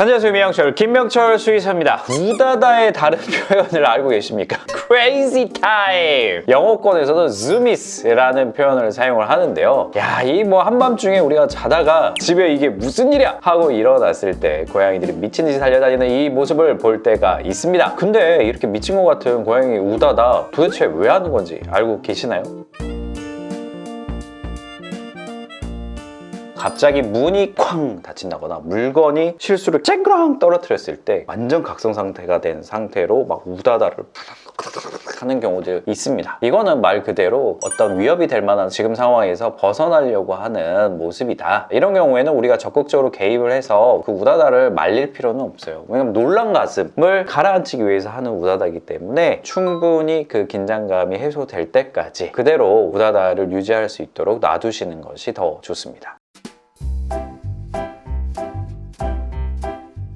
안녕하세요, 미영철 김명철 수의사입니다. 우다다의 다른 표현을 알고 계십니까? Crazy time! 영어권에서는 zoomis라는 표현을 사용을 하는데요. 야, 이 뭐 한밤중에 우리가 자다가 집에 이게 무슨 일이야? 하고 일어났을 때 고양이들이 미친 듯이 달려다니는 이 모습을 볼 때가 있습니다. 근데 이렇게 미친 것 같은 고양이 우다다 도대체 왜 하는 건지 알고 계시나요? 갑자기 문이 쾅 닫힌다거나 물건이 실수로 쨍그랑 떨어뜨렸을 때 완전 각성 상태가 된 상태로 막 우다다를 하는 경우도 있습니다. 이거는 말 그대로 어떤 위협이 될 만한 지금 상황에서 벗어나려고 하는 모습이다. 이런 경우에는 우리가 적극적으로 개입을 해서 그 우다다를 말릴 필요는 없어요. 왜냐면 놀란 가슴을 가라앉히기 위해서 하는 우다다이기 때문에 충분히 그 긴장감이 해소될 때까지 그대로 우다다를 유지할 수 있도록 놔두시는 것이 더 좋습니다.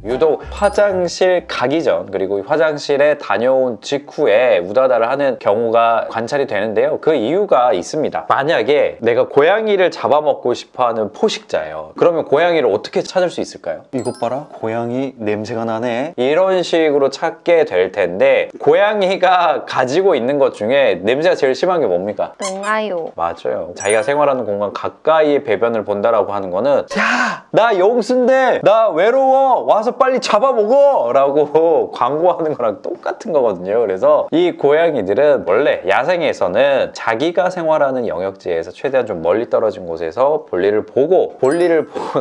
유독 화장실 가기 전 그리고 화장실에 다녀온 직후에 우다다를 하는 경우가 관찰이 되는데요. 그 이유가 있습니다. 만약에 내가 고양이를 잡아먹고 싶어하는 포식자예요. 그러면 고양이를 어떻게 찾을 수 있을까요? 이것 봐라, 고양이 냄새가 나네. 이런 식으로 찾게 될 텐데 고양이가 가지고 있는 것 중에 냄새가 제일 심한 게 뭡니까? 응아요. 맞아요. 자기가 생활하는 공간 가까이에 배변을 본다라고 하는 거는 야! 나 용수인데 나 외로워! 와서 빨리 잡아먹어! 라고 광고하는 거랑 똑같은 거거든요. 그래서 이 고양이들은 원래 야생에서는 자기가 생활하는 영역지에서 최대한 좀 멀리 떨어진 곳에서 볼일을 보고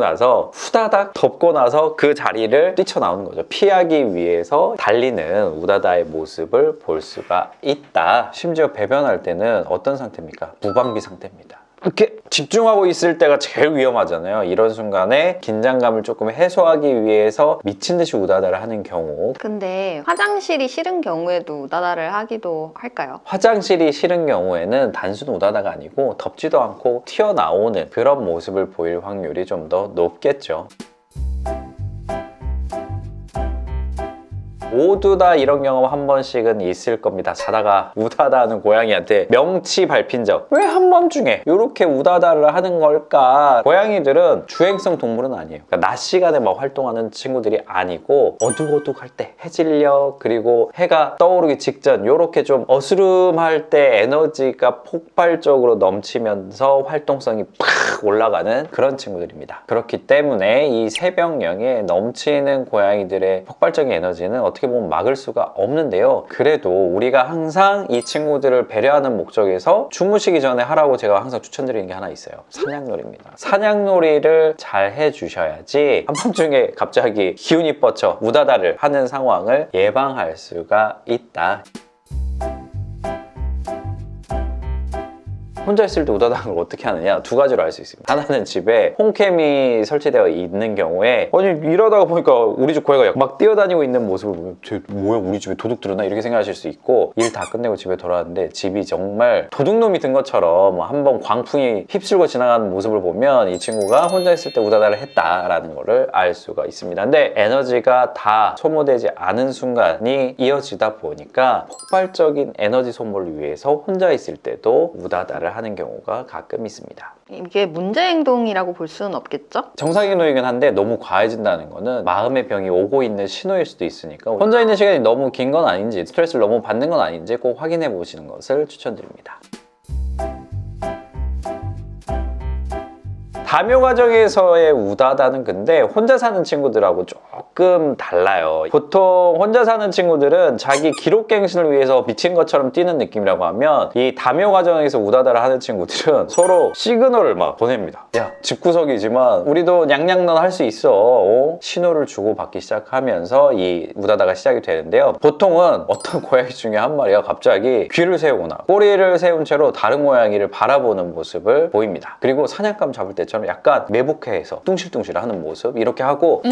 나서 후다닥 덮고 나서 그 자리를 뛰쳐나오는 거죠. 피하기 위해서 달리는 우다다의 모습을 볼 수가 있다. 심지어 배변할 때는 어떤 상태입니까? 무방비 상태입니다. 이렇게 집중하고 있을 때가 제일 위험하잖아요. 이런 순간에 긴장감을 조금 해소하기 위해서 미친 듯이 우다다를 하는 경우. 근데 화장실이 싫은 경우에도 우다다를 하기도 할까요? 화장실이 싫은 경우에는 단순 우다다가 아니고 덥지도 않고 튀어나오는 그런 모습을 보일 확률이 좀 더 높겠죠. 모두 다 이런 경험 한 번씩은 있을 겁니다. 자다가 우다다 하는 고양이한테 명치 밟힌 적. 왜 한밤중에 이렇게 우다다를 하는 걸까? 고양이들은 주행성 동물은 아니에요. 그러니까 낮 시간에 막 활동하는 친구들이 아니고 어둑어둑할 때 해질녘 그리고 해가 떠오르기 직전 이렇게 좀 어스름할 때 에너지가 폭발적으로 넘치면서 활동성이 팍 올라가는 그런 친구들입니다. 그렇기 때문에 이 새벽녘에 넘치는 고양이들의 폭발적인 에너지는 어떻게 보면 막을 수가 없는데요. 그래도 우리가 항상 이 친구들을 배려하는 목적에서 주무시기 전에 하라고 제가 항상 추천드리는 게 하나 있어요. 사냥놀이입니다. 사냥놀이를 잘 해주셔야지 한밤중에 갑자기 기운이 뻗쳐 우다다를 하는 상황을 예방할 수가 있다. 혼자 있을 때 우다다는 걸 어떻게 하느냐? 두 가지로 알 수 있습니다. 하나는 집에 홈캠이 설치되어 있는 경우에 아니 일하다가 보니까 우리 집 고양이가 막 뛰어다니고 있는 모습을 보면 쟤 뭐야 우리 집에 도둑 들었나? 이렇게 생각하실 수 있고 일 다 끝내고 집에 돌아왔는데 집이 정말 도둑놈이 든 것처럼 한번 광풍이 휩쓸고 지나가는 모습을 보면 이 친구가 혼자 있을 때 우다다를 했다라는 거를 알 수가 있습니다. 근데 에너지가 다 소모되지 않은 순간이 이어지다 보니까 폭발적인 에너지 소모를 위해서 혼자 있을 때도 우다다를 하는 경우가 가끔 있습니다. 이게 문제 행동이라고 볼 수는 없겠죠? 정상인이긴 한데 너무 과해진다는 거는 마음의 병이 오고 있는 신호일 수도 있으니까 혼자 있는 시간이 너무 긴 건 아닌지 스트레스를 너무 받는 건 아닌지 꼭 확인해 보시는 것을 추천드립니다. 다묘 가정에서의 우다다는 근데 혼자 사는 친구들하고 조금 달라요. 보통 혼자 사는 친구들은 자기 기록갱신을 위해서 미친 것처럼 뛰는 느낌이라고 하면 이 다묘 가정에서 우다다를 하는 친구들은 서로 시그널을 막 보냅니다. 야, 집구석이지만 우리도 냥냥 넌 할 수 있어. 신호를 주고받기 시작하면서 이 우다다가 시작이 되는데요. 보통은 어떤 고양이 중에 한 마리가 갑자기 귀를 세우거나 꼬리를 세운 채로 다른 고양이를 바라보는 모습을 보입니다. 그리고 사냥감 잡을 때처럼 약간 매복해서 뚱실뚱실 하는 모습 이렇게 하고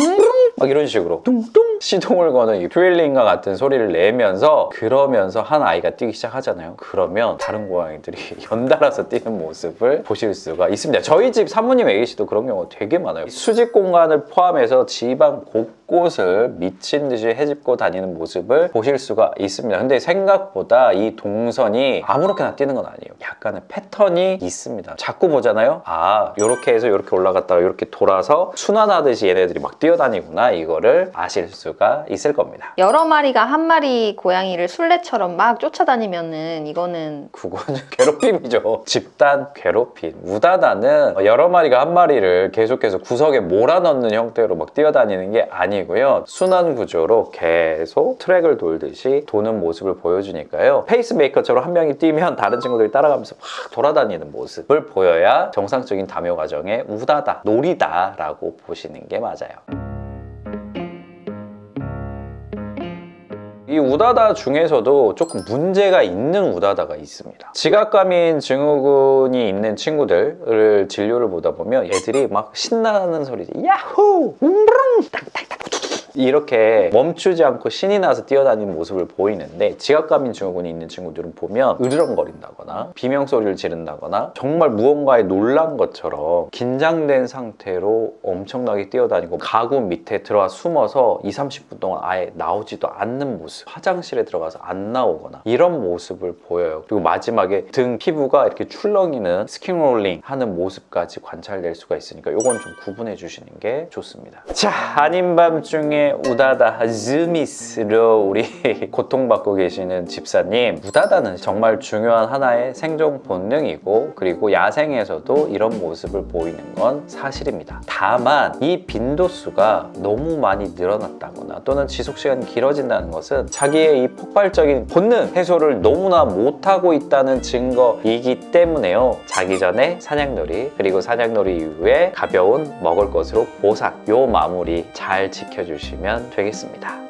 막 이런 식으로 뚱뚱 시동을 거는 이 트윌링과 같은 소리를 내면서 그러면서 한 아이가 뛰기 시작하잖아요. 그러면 다른 고양이들이 연달아서 뛰는 모습을 보실 수가 있습니다. 저희 집 사모님 애기씨도 그런 경우가 되게 많아요. 수직 공간을 포함해서 집안 곳곳을 미친 듯이 헤집고 다니는 모습을 보실 수가 있습니다. 근데 생각보다 이 동선이 아무렇게나 뛰는 건 아니에요. 약간의 패턴이 있습니다. 자꾸 보잖아요. 아, 이렇게 해서 이렇게 올라갔다가 이렇게 돌아서 순환하듯이 얘네들이 막 뛰어다니구나. 이거를 아실 수가 있을 겁니다. 여러 마리가 한 마리 고양이를 술래처럼 막 쫓아다니면은 이거는 그거는 괴롭힘이죠. 집단 괴롭힘. 우다다는 여러 마리가 한 마리를 계속해서 구석에 몰아넣는 형태로 막 뛰어다니는 게 아니고요. 순환 구조로 계속 트랙을 돌듯이 도는 모습을 보여주니까요. 페이스메이커처럼 한 명이 뛰면 다른 친구들이 따라가면서 막 돌아다니는 모습을 보여야 정상적인 다묘 과정의 우다다, 놀이다라고 보시는 게 맞아요. 이 우다다 중에서도 조금 문제가 있는 우다다가 있습니다. 지각과민 증후군이 있는 친구들을 진료를 보다 보면 애들이 막 신나는 소리지 야호! 웅브릉! 딱딱딱 이렇게 멈추지 않고 신이 나서 뛰어다니는 모습을 보이는데 지각과민 증후군이 있는 친구들은 보면 으르렁거린다거나 비명소리를 지른다거나 정말 무언가에 놀란 것처럼 긴장된 상태로 엄청나게 뛰어다니고 가구 밑에 들어가 숨어서 20-30분 동안 아예 나오지도 않는 모습, 화장실에 들어가서 안 나오거나 이런 모습을 보여요. 그리고 마지막에 등 피부가 이렇게 출렁이는 스킨롤링 하는 모습까지 관찰될 수가 있으니까 이건 좀 구분해 주시는 게 좋습니다. 자, 아닌 밤중에 우다다 즈미스로 우리 고통받고 계시는 집사님, 우다다는 정말 중요한 하나의 생존 본능이고 그리고 야생에서도 이런 모습을 보이는 건 사실입니다. 다만 이 빈도수가 너무 많이 늘어났다거나 또는 지속시간이 길어진다는 것은 자기의 이 폭발적인 본능 해소를 너무나 못하고 있다는 증거이기 때문에요. 자기 전에 사냥놀이 그리고 사냥놀이 이후에 가벼운 먹을 것으로 보상, 요 마무리 잘 지켜주시면 되겠습니다.